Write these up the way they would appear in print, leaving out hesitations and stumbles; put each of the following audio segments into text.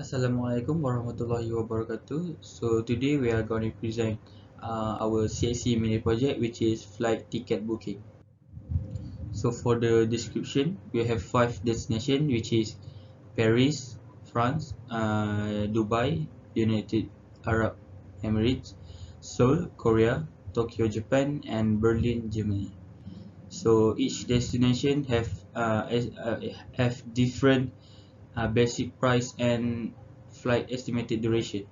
Assalamualaikum warahmatullahi wabarakatuh. So today we are going to present our CSC mini project, which is flight ticket booking. So for the description, we have 5 destinations, which is Paris, France, Dubai, United Arab Emirates, Seoul, Korea, Tokyo, Japan, and Berlin, Germany. So each destination have different basic price and flight estimated duration.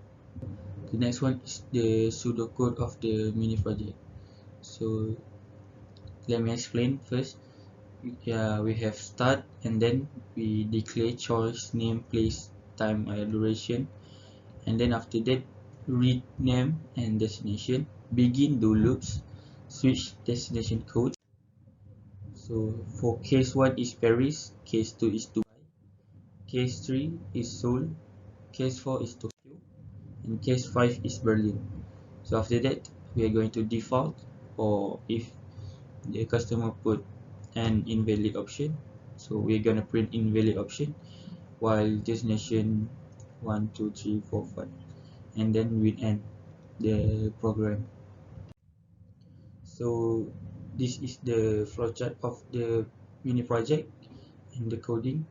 The next one is the pseudocode of the mini project. So let me explain first. We have start, and then we declare choice, name, place, time, duration, and then after that read name and destination, begin do loops, switch destination code. So for case 1 is Paris, case 2 is Dubai, case 3 is Seoul, case 4 is Tokyo, and case 5 is Berlin. So after that, we are going to default, or if the customer put an invalid option, so we're gonna print invalid option while destination 1, 2, 3, 4, 5, and then we end the program. So this is the flowchart of the mini project and the coding.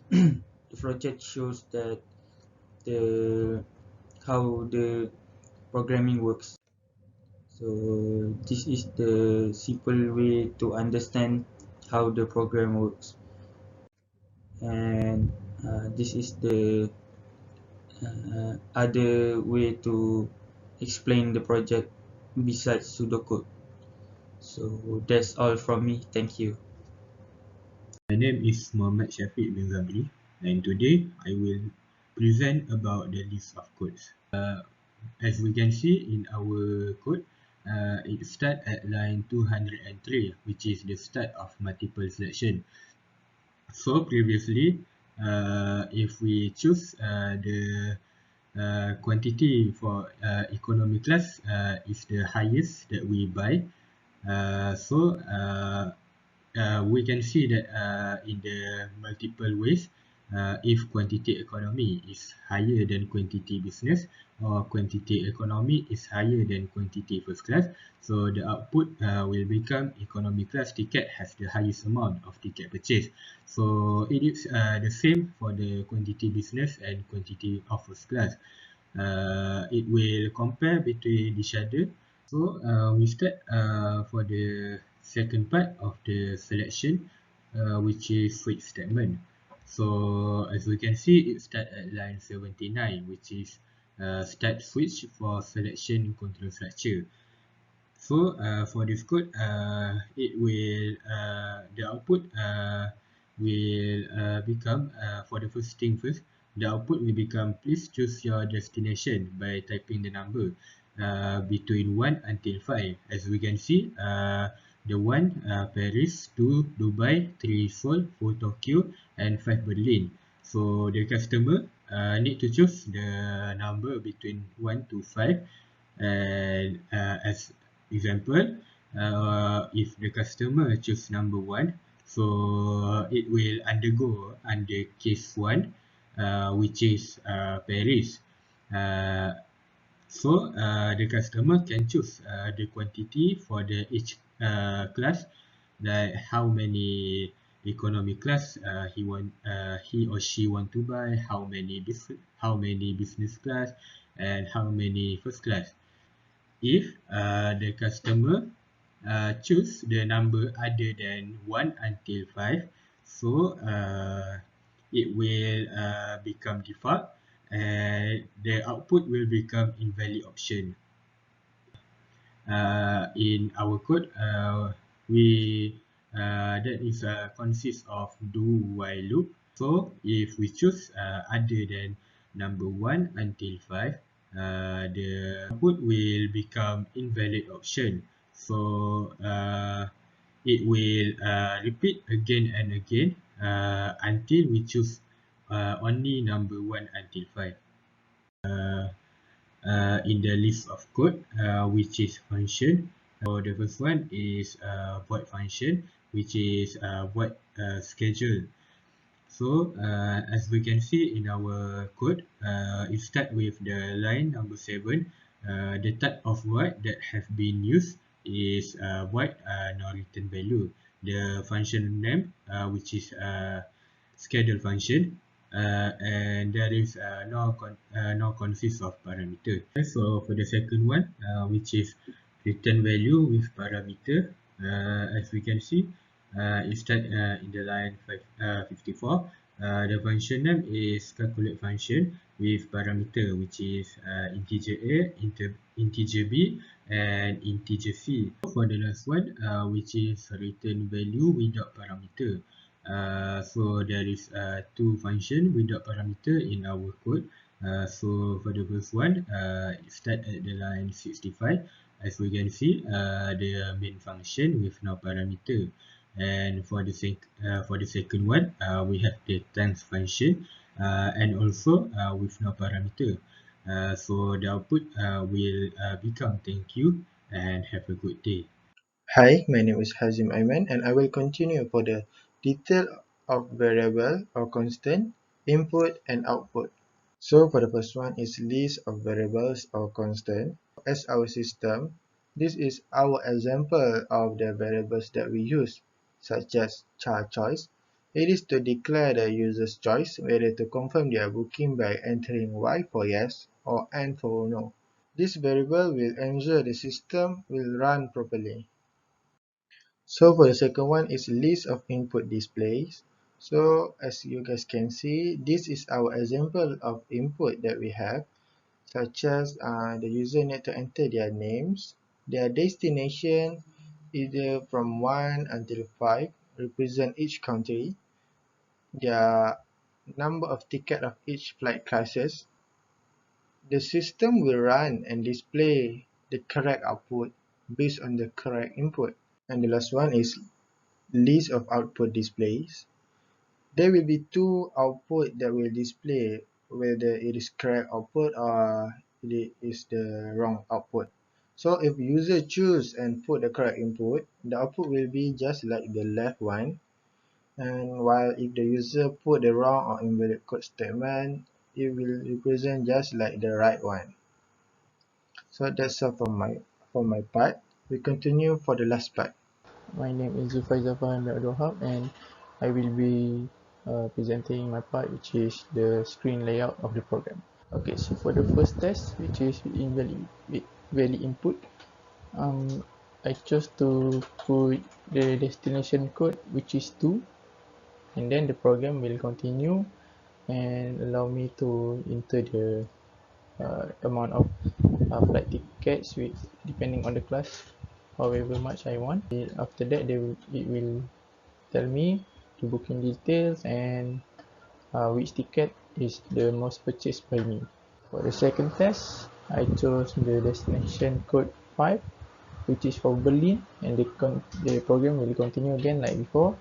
The flowchart shows that the how the programming works. So this is the simple way to understand how the program works, and this is the other way to explain the project besides pseudocode. So that's all from me. Thank you. My name is Muhammad Syafiq bin Zabri, and today I will present about the list of codes. As we can see in our code, it starts at line 203, which is the start of multiple selection. So previously, if we choose the quantity for economy class is the highest that we buy. We can see that in the multiple ways, if quantity economy is higher than quantity business, or quantity economy is higher than quantity first class, so the output will become economy class ticket has the highest amount of ticket purchase. So it is the same for the quantity business and quantity of first class. It will compare between each other. So we start for the second part of the selection, which is switch statement. So as we can see, it starts at line 79, which is start switch for selection control structure. So for this code, it will the output will become for the first thing first. The output will become, please choose your destination by typing the number between 1 until 5. As we can see, the 1 Paris, 2 Dubai, 3 Seoul, 4 Tokyo, and 5 Berlin. So the customer need to choose the number between 1 to 5, and as example, if the customer choose number 1, so it will undergo under case 1, which is Paris. The customer can choose the quantity for the each class, like how many economy class he or she want to buy, how many business class, and how many first class. If the customer choose the number other than 1 until 5, so it will become default, and the output will become invalid option. In our code, we that is consists of do while loop. So if we choose other than number 1 until 5, the output will become invalid option. So it will repeat again and again until we choose only number 1 until 5. In the list of code, which is function. So the first one is void function, which is void schedule. So as we can see in our code, it starts with the line number 7. The type of void that have been used is void no return value. The function name, which is schedule function, and there is no consists of parameter. So for the second one, which is return value with parameter, as we can see, it starts in the line 54. The function name is calculate function with parameter, which is integer a, integer b, and integer c. For the last one, which is return value without parameter. So there is two function without parameter in our code. So for the first one, it start at the line 65. As we can see, the main function with no parameter. And for the second one, we have the thanks function, and also with no parameter. So the output will become thank you and have a good day. Hi, my name is Hazim and I will continue for the detail of variable or constant, input and output. So for the first one is list of variables or constant. As our system, this is our example of the variables that we use, such as char choice. It is to declare the user's choice whether to confirm their booking by entering Y for yes or N for no. This variable will ensure the system will run properly. So for the second one is list of input displays. So as you guys can see, this is our example of input that we have, such as the user need to enter their names, their destination, either from 1 until 5, represent each country, their number of ticket of each flight classes. The system will run and display the correct output based on the correct input. And the last one is list of output displays. There will be two output that will display whether it is correct output or it is the wrong output. So if user choose and put the correct input, the output will be just like the left one. And while if the user put the wrong or invalid code statement, it will represent just like the right one. So that's all for my part. We continue for the last part. My name is Zulfaizafar and I will be presenting my part, which is the screen layout of the program. Okay, so for the first test, which is value input, I chose to put the destination code, which is 2, and then the program will continue and allow me to enter the amount of flight tickets with depending on the class, however much I want. After that, it will tell me the booking details and which ticket is the most purchased by me. For the second test, I chose the destination code 5, which is for Berlin, and the program will continue again like before.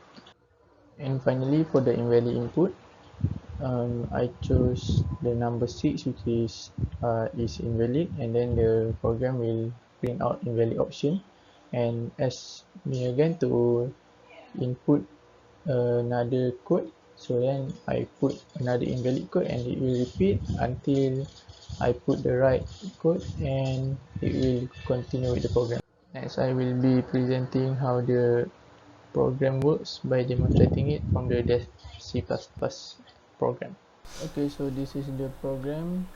And finally, for the invalid input, I chose the number 6, which is invalid, and then the program will print out invalid option and ask me again to input another code. So then I put another invalid code and it will repeat until I put the right code and it will continue with the program. Next, I will be presenting how the program works by demonstrating it from the C++ program. Okay, so this is the program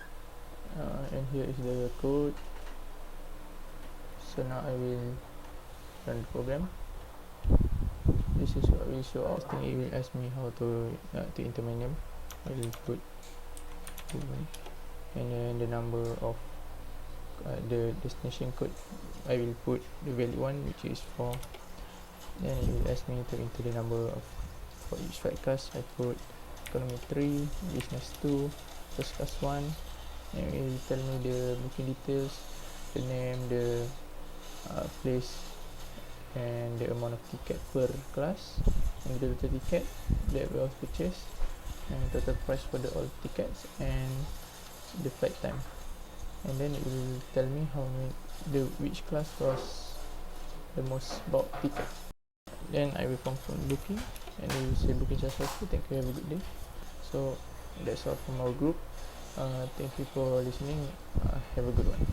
and here is the code. So now I will run the program. This is what will show up. It will ask me how to enter my name. I will put and then the number of the destination code. I will put the valid one, which is 4. Then it will ask me to enter the number of for each flight class. I put economy 3, business 2, first class 1, and it will tell me the booking details, the name, the place, and the amount of ticket per class, and the total ticket that was purchased, and the total price for the all tickets, and the flight time. And then it will tell me which class was the most bought ticket. Then I will confirm booking, and we say booking successful. Thank you, have a good day. So that's all from our group. Thank you for listening. Have a good one.